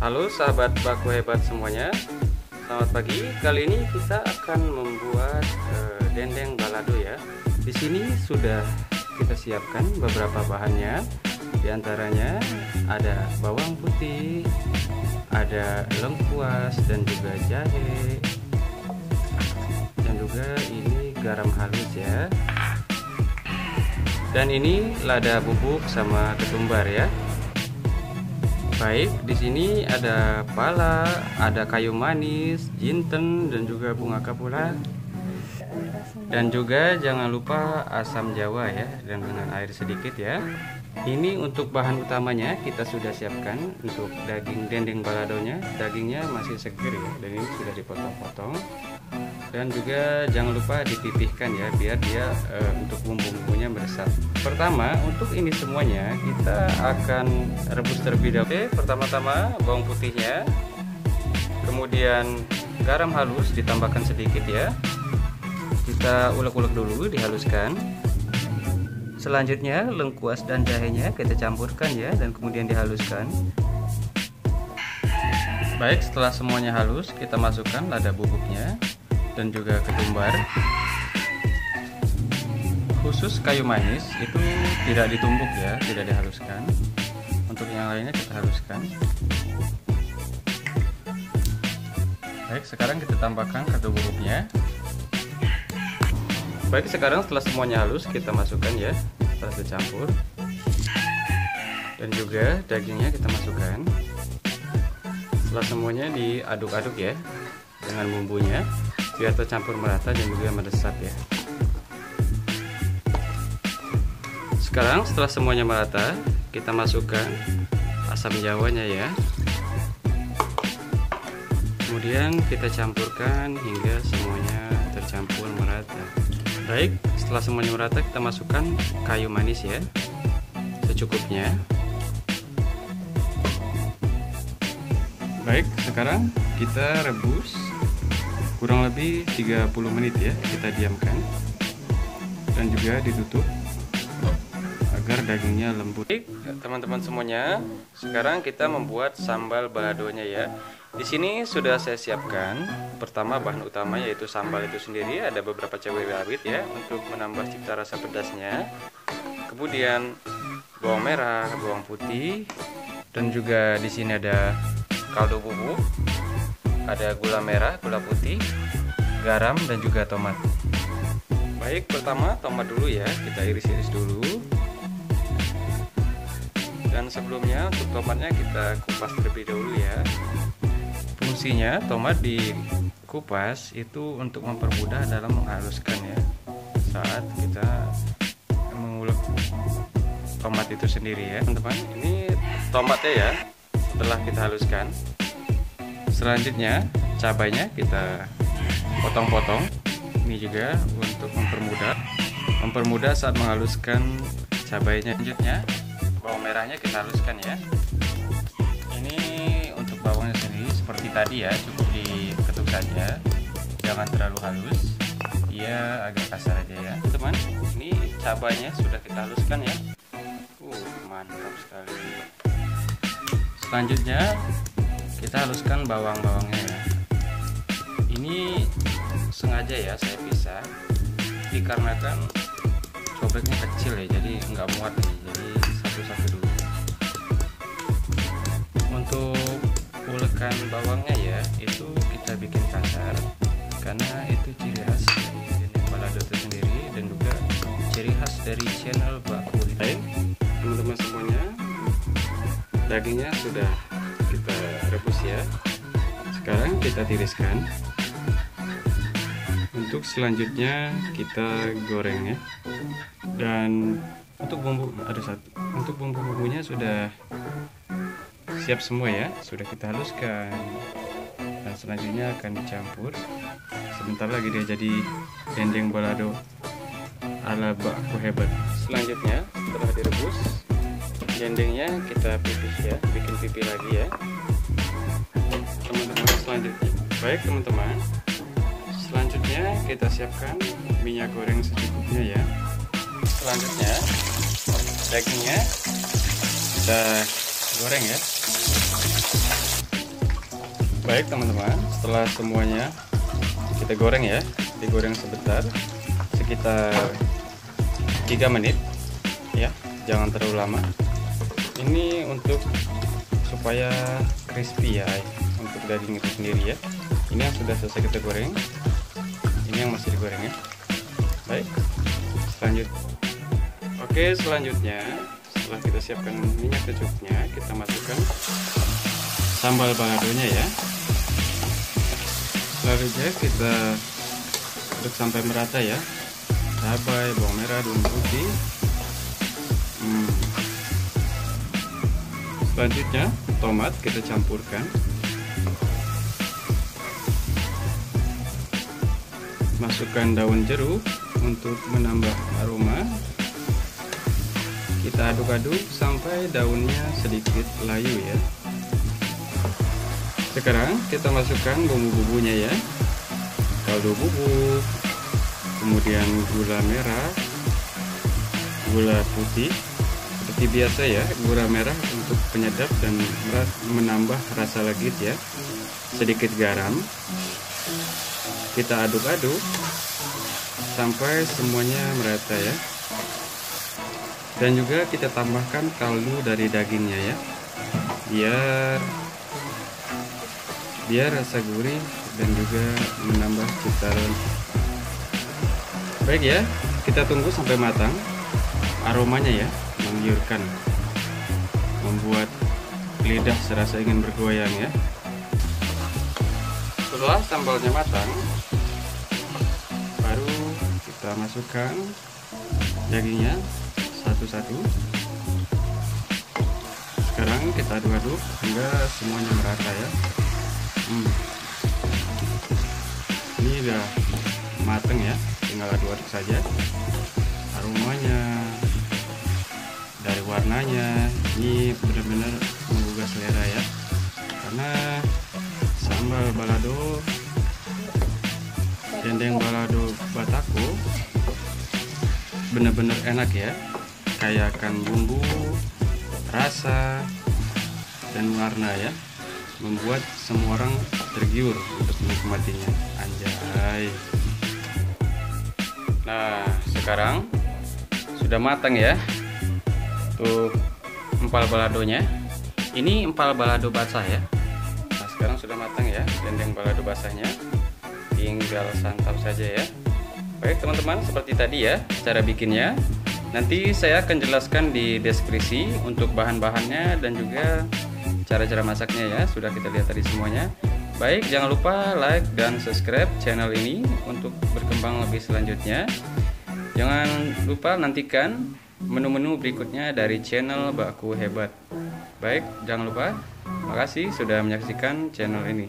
Halo sahabat baku hebat semuanya, selamat pagi. Kali ini kita akan membuat dendeng balado ya. Di sini sudah kita siapkan beberapa bahannya. Di antaranya ada bawang putih, ada lengkuas dan juga jahe, dan juga ini garam halus ya. Dan ini lada bubuk sama ketumbar ya. Baik, di sini ada pala, ada kayu manis, jinten, dan juga bunga kapula. Dan juga jangan lupa asam jawa ya, dan dengan air sedikit ya. Ini untuk bahan utamanya kita sudah siapkan. Untuk daging dendeng baladonya, dagingnya masih seger ya, dan ini sudah dipotong-potong. Dan juga jangan lupa dipipihkan ya, biar dia untuk bumbu-bumbunya meresap. Pertama, untuk ini semuanya kita akan rebus terlebih dahulu. Oke, pertama-tama bawang putihnya, kemudian garam halus ditambahkan sedikit ya. Kita ulek-ulek dulu, dihaluskan. Selanjutnya lengkuas dan jahenya kita campurkan ya, dan kemudian dihaluskan. Baik, setelah semuanya halus, kita masukkan lada bubuknya dan juga ketumbar. Khusus kayu manis itu tidak ditumbuk ya, tidak dihaluskan. Untuk yang lainnya kita haluskan. Baik, sekarang kita tambahkan ketumbar bubuknya. Baik, sekarang setelah semuanya halus kita masukkan ya, setelah dicampur. Dan juga dagingnya kita masukkan. Setelah semuanya diaduk-aduk ya dengan bumbunya, biar tercampur merata dan juga meresap ya. Sekarang setelah semuanya merata, kita masukkan asam jawanya ya. Kemudian kita campurkan hingga semuanya tercampur merata. Baik, setelah semuanya merata kita masukkan kayu manis ya, secukupnya. Baik, sekarang kita rebus kurang lebih 30 menit ya, kita diamkan dan juga ditutup agar dagingnya lembut. Baik, teman-teman semuanya, sekarang kita membuat sambal baladonya ya. Di sini sudah saya siapkan. Pertama, bahan utama yaitu sambal itu sendiri, ada beberapa cabai rawit ya untuk menambah cita rasa pedasnya. Kemudian bawang merah, bawang putih, dan juga di sini ada kaldu bubuk, ada gula merah, gula putih, garam, dan juga tomat. Baik, pertama tomat dulu ya, kita iris-iris dulu. Dan sebelumnya untuk tomatnya kita kupas terlebih dahulu ya. Fungsinya tomat dikupas itu untuk mempermudah dalam menghaluskan ya, saat kita mengulek tomat itu sendiri ya teman-teman. Ini tomatnya ya, setelah kita haluskan. Selanjutnya cabainya kita potong-potong. Ini juga untuk mempermudah saat menghaluskan cabainya. Selanjutnya bawang merahnya kita haluskan ya. Ini untuk bawangnya sendiri seperti tadi ya, cukup diketuk saja, jangan terlalu halus, dia agak kasar aja ya teman. Ini cabainya sudah kita haluskan ya. Mantap sekali. Selanjutnya kita haluskan bawang-bawangnya ya. Ini sengaja ya saya pisah, dikarenakan cobeknya kecil ya, jadi nggak muat nih, jadi satu-satu dulu. Untuk ulekan bawangnya ya, itu kita bikin kasar karena itu ciri khas dari dendeng balado itu sendiri, dan juga ciri khas dari channel Baku. Baik, teman-teman semuanya, dagingnya sudah kita rebus ya. Sekarang kita tiriskan. Untuk selanjutnya kita goreng ya. Dan untuk bumbu-bumbunya sudah siap semua ya, sudah kita haluskan. Dan selanjutnya akan dicampur. Sebentar lagi dia jadi dendeng balado ala Baku hebat. Selanjutnya setelah direbus, dendengnya kita pipih ya, bikin pipih lagi ya teman-teman. Selanjutnya, baik teman-teman, Selanjutnya kita siapkan minyak goreng secukupnya ya. Selanjutnya dagingnya kita goreng ya. Baik teman-teman, setelah semuanya kita goreng ya, digoreng sebentar sekitar 3 menit ya, jangan terlalu lama. Ini untuk supaya crispy ya, untuk daging itu sendiri ya. Ini yang sudah selesai kita goreng, ini yang masih digoreng ya. Baik, selanjutnya setelah kita siapkan minyak secukupnya, kita masukkan sambal baladonya ya. Selanjutnya kita aduk sampai merata ya, cabai, bawang merah, bawang putih. Selanjutnya tomat kita campurkan, masukkan daun jeruk untuk menambah aroma. Kita aduk-aduk sampai daunnya sedikit layu ya. Sekarang kita masukkan bumbu-bumbunya ya, kaldu bubuk, kemudian gula merah, gula putih seperti biasa ya, gula merah untuk penyedap dan menambah rasa legit ya, sedikit garam. Kita aduk-aduk sampai semuanya merata ya, dan juga kita tambahkan kaldu dari dagingnya ya, biar rasa gurih dan juga menambah cita rasa. Baik ya, kita tunggu sampai matang. Aromanya ya menggiurkan, membuat lidah serasa ingin bergoyang ya. Setelah sambalnya matang, baru kita masukkan dagingnya satu-satu. Sekarang kita aduk-aduk hingga semuanya merata ya. Ini udah mateng ya, tinggal aduk-aduk saja. Aromanya, dari warnanya, ini benar-benar menggugah selera ya, karena sambal balado, dendeng balado Batako benar-benar enak ya, kaya akan bumbu, rasa, dan warna ya, membuat semua orang tergiur untuk menikmatinya. Anjay. Nah, sekarang sudah matang ya tuh empal baladonya. Ini empal balado basah ya. Nah, sekarang sudah matang ya dendeng balado basahnya, tinggal santap saja ya. Baik teman-teman, seperti tadi ya cara bikinnya. Nanti saya akan jelaskan di deskripsi untuk bahan-bahannya dan juga cara-cara masaknya ya, sudah kita lihat tadi semuanya. Baik, jangan lupa like dan subscribe channel ini untuk berkembang lebih selanjutnya. Jangan lupa nantikan menu-menu berikutnya dari channel Mbakku Hebat. Baik, jangan lupa. Makasih sudah menyaksikan channel ini.